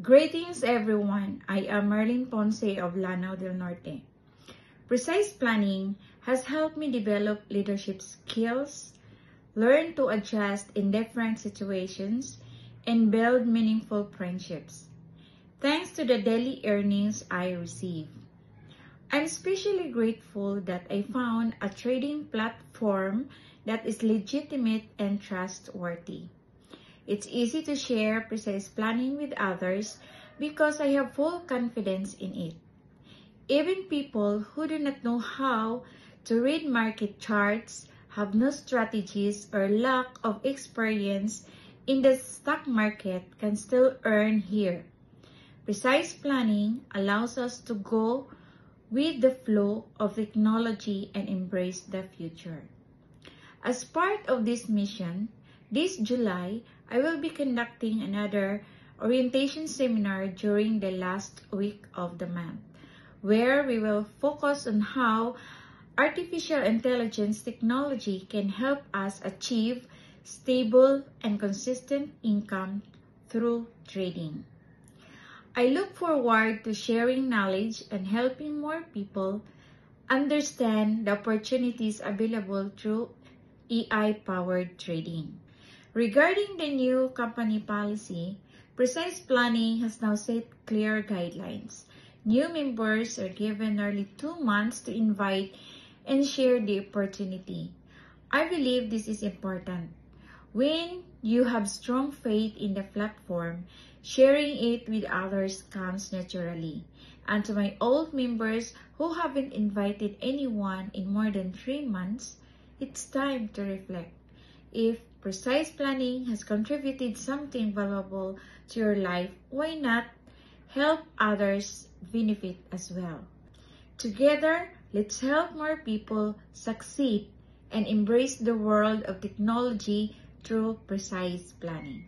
Greetings everyone, I am Merlin Ponce of Lanao del Norte. Precise planning has helped me develop leadership skills, learn to adjust in different situations, and build meaningful friendships. Thanks to the daily earnings I receive. I'm especially grateful that I found a trading platform that is legitimate and trustworthy. It's easy to share precise planning with others because I have full confidence in it. Even people who do not know how to read market charts, have no strategies, or lack of experience in the stock market can still earn here. Precise planning allows us to go with the flow of technology and embrace the future. As part of this mission, this July, I will be conducting another orientation seminar during the last week of the month, where we will focus on how artificial intelligence technology can help us achieve stable and consistent income through trading. I look forward to sharing knowledge and helping more people understand the opportunities available through AI-powered trading. Regarding the new company policy, Precise Planning has now set clear guidelines. New members are given nearly 2 months to invite and share the opportunity. I believe this is important. When you have strong faith in the platform, sharing it with others comes naturally. And to my old members who haven't invited anyone in more than 3 months, it's time to reflect. If Precise Planning has contributed something valuable to your life, why not help others benefit as well? Together, let's help more people succeed and embrace the world of technology through Precise Planning.